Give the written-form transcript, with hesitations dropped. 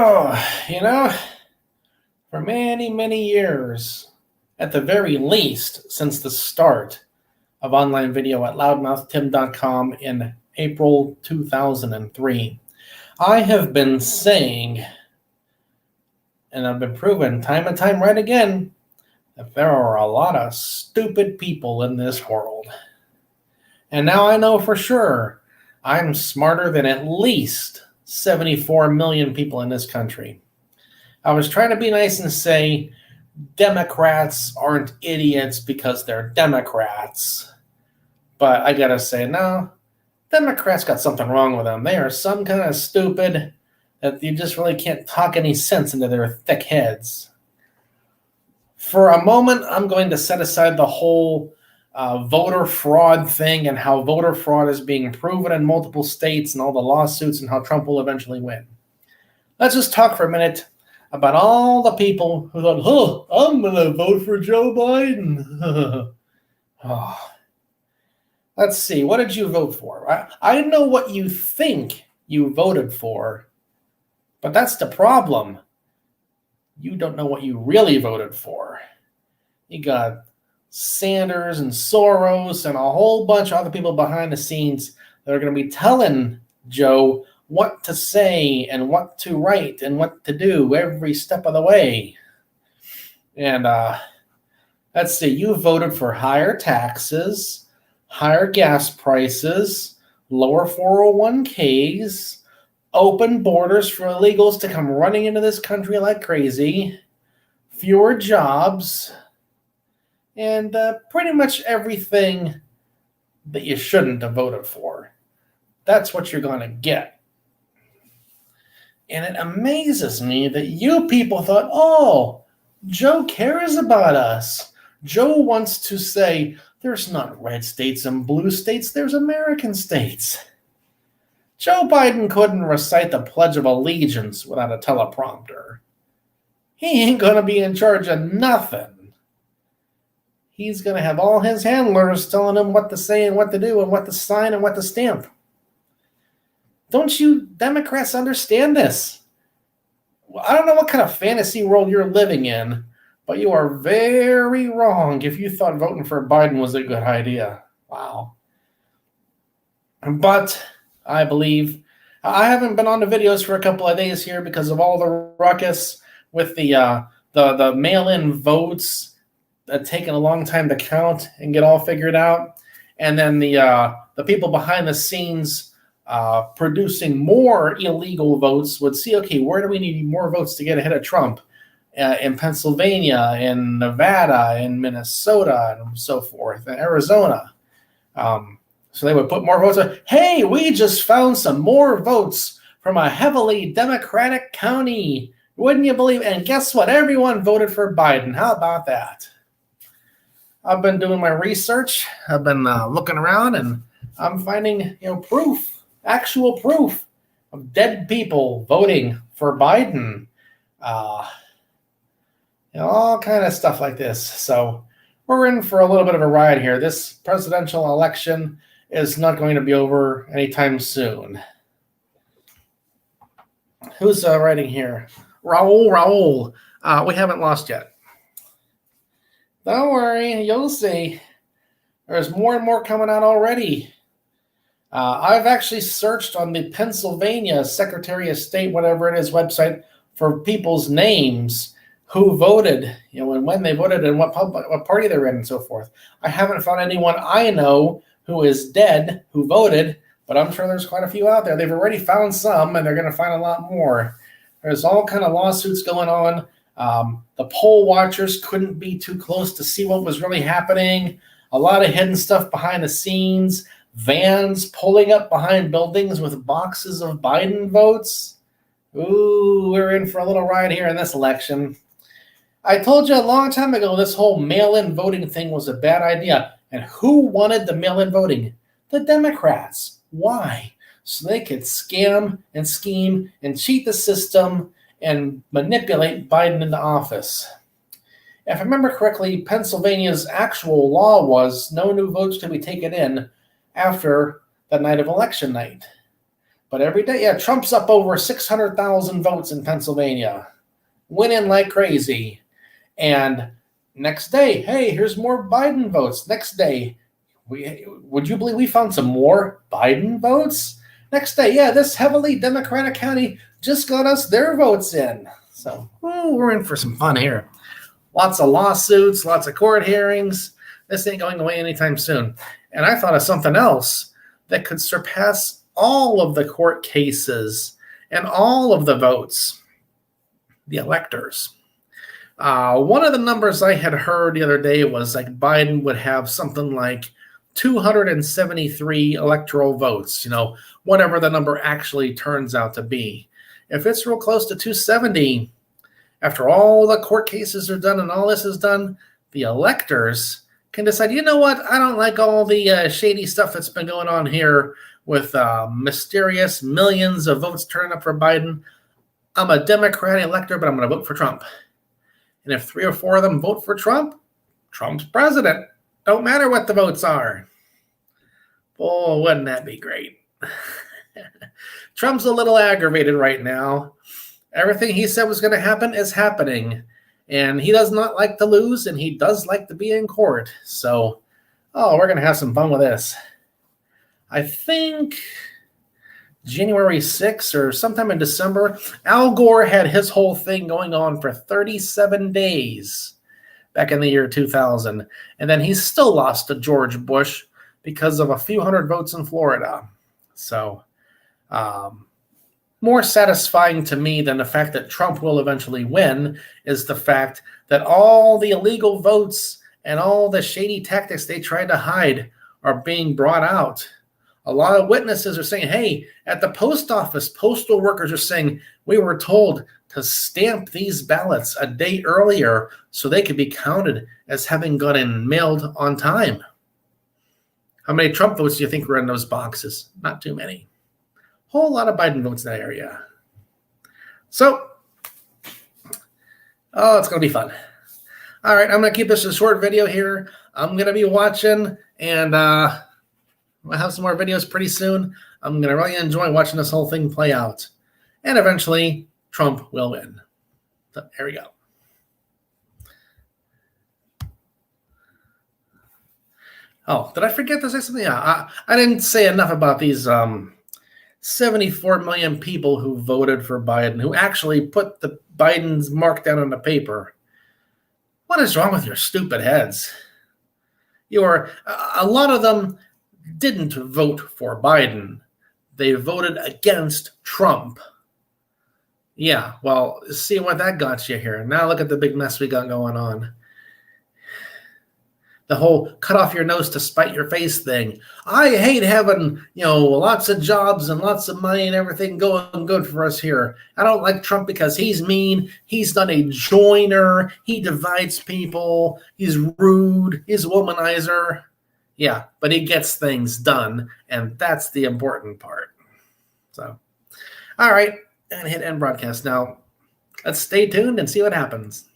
Oh, you know, for many, many years, at the very least, since the start of online video at loudmouthtim.com in April 2003, I have been saying, and I've been proven time and time right again, that there are a lot of stupid people in this world. And now I know for sure I'm smarter than at least 74 million people in this country. I was trying to be nice and say Democrats aren't idiots because they're Democrats. But I gotta say, no, Democrats got something wrong with them. They are some kind of stupid that you just really can't talk any sense into their thick heads. For a moment, I'm going to set aside the whole voter fraud thing and how voter fraud is being proven in multiple states and all the lawsuits and how Trump will eventually win. Let's just talk for a minute about all the people who thought, I'm going to vote for Joe Biden. Oh. Let's see, what did you vote for? I know what you think you voted for, but that's the problem. You don't know what you really voted for. You got Sanders and Soros and a whole bunch of other people behind the scenes that are going to be telling Joe what to say and what to write and what to do every step of the way. And let's see, you voted for higher taxes, higher gas prices, lower 401ks, open borders for illegals to come running into this country like crazy, fewer jobs, and pretty much everything that you shouldn't have voted for. That's what you're going to get. And it amazes me that you people thought, oh, Joe cares about us. Joe wants to say, there's not red states and blue states, there's American states. Joe Biden couldn't recite the Pledge of Allegiance without a teleprompter. He ain't going to be in charge of nothing. He's going to have all his handlers telling him what to say and what to do and what to sign and what to stamp. Don't you Democrats understand this? I don't know what kind of fantasy world you're living in, but you are very wrong if you thought voting for Biden was a good idea. Wow. But I believe I haven't been on the videos for a couple of days here because of all the ruckus with the mail-in votes taking a long time to count and get all figured out, and then the people behind the scenes producing more illegal votes would see, okay, where do we need more votes to get ahead of Trump? In Pennsylvania, in Nevada, in Minnesota, and so forth, in Arizona. So they would put more votes. Hey, we just found some more votes from a heavily Democratic county. Wouldn't you believe? And guess what? Everyone voted for Biden. How about that? I've been doing my research. I've been looking around, and I'm finding, proof, actual proof of dead people voting for Biden. All kind of stuff like this. So we're in for a little bit of a ride here. This presidential election is not going to be over anytime soon. Who's writing here? Raul. We haven't lost yet. Don't worry, you'll see. There's more and more coming out already. I've actually searched on the Pennsylvania Secretary of State, whatever it is, website for people's names, who voted, and when they voted and what party they're in and so forth. I haven't found anyone I know who is dead who voted, but I'm sure there's quite a few out there. They've already found some, and they're going to find a lot more. There's all kind of lawsuits going on. The poll watchers couldn't be too close to see what was really happening. A lot of hidden stuff behind the scenes. Vans pulling up behind buildings with boxes of Biden votes. Ooh, we're in for a little ride here in this election. I told you a long time ago this whole mail-in voting thing was a bad idea. And who wanted the mail-in voting? The Democrats. Why? So they could scam and scheme and cheat the system and manipulate Biden into office. If I remember correctly, Pennsylvania's actual law was no new votes to be taken in after the night of election night. But every day, yeah, Trump's up over 600,000 votes in Pennsylvania, winning like crazy. And next day, hey, here's more Biden votes. Next day, would you believe we found some more Biden votes? Next day, yeah, this heavily Democratic county just got us their votes in. So we're in for some fun here. Lots of lawsuits, lots of court hearings. This ain't going away anytime soon. And I thought of something else that could surpass all of the court cases and all of the votes: the electors. One of the numbers I had heard the other day was like Biden would have something like 273 electoral votes, whatever the number actually turns out to be. If it's real close to 270, after all the court cases are done and all this is done, the electors can decide, you know what, I don't like all the shady stuff that's been going on here with mysterious millions of votes turning up for Biden. I'm a Democratic elector, but I'm going to vote for Trump. And if 3 or 4 of them vote for Trump, Trump's president. Don't matter what the votes are. Oh, wouldn't that be great? Trump's a little aggravated right now. Everything he said was going to happen is happening. And he does not like to lose, and he does like to be in court. So, we're going to have some fun with this. I think January 6th or sometime in December, Al Gore had his whole thing going on for 37 days back in the year 2000. And then he still lost to George Bush because of a few hundred votes in Florida. So, more satisfying to me than the fact that Trump will eventually win is the fact that all the illegal votes and all the shady tactics they tried to hide are being brought out. A lot of witnesses are saying, hey, at the post office, postal workers are saying, we were told to stamp these ballots a day earlier so they could be counted as having gotten mailed on time. How many Trump votes do you think were in those boxes? Not too many. Whole lot of Biden votes in that area. So, it's going to be fun. All right, I'm going to keep this a short video here. I'm going to be watching, and we'll have some more videos pretty soon. I'm going to really enjoy watching this whole thing play out. And eventually, Trump will win. So, there we go. Oh, did I forget to say something? Yeah, I didn't say enough about these 74 million people who voted for Biden, who actually put the Biden's mark down on the paper. What is wrong with your stupid heads? A lot of them didn't vote for Biden. They voted against Trump. Yeah, well, see what that got you here. Now look at the big mess we got going on. The whole cut off your nose to spite your face thing. I hate having, lots of jobs and lots of money and everything going good for us here. I don't like Trump because he's mean. He's not a joiner. He divides people. He's rude. He's a womanizer. Yeah, but he gets things done, and that's the important part. So, all right, and hit end broadcast now. Let's stay tuned and see what happens.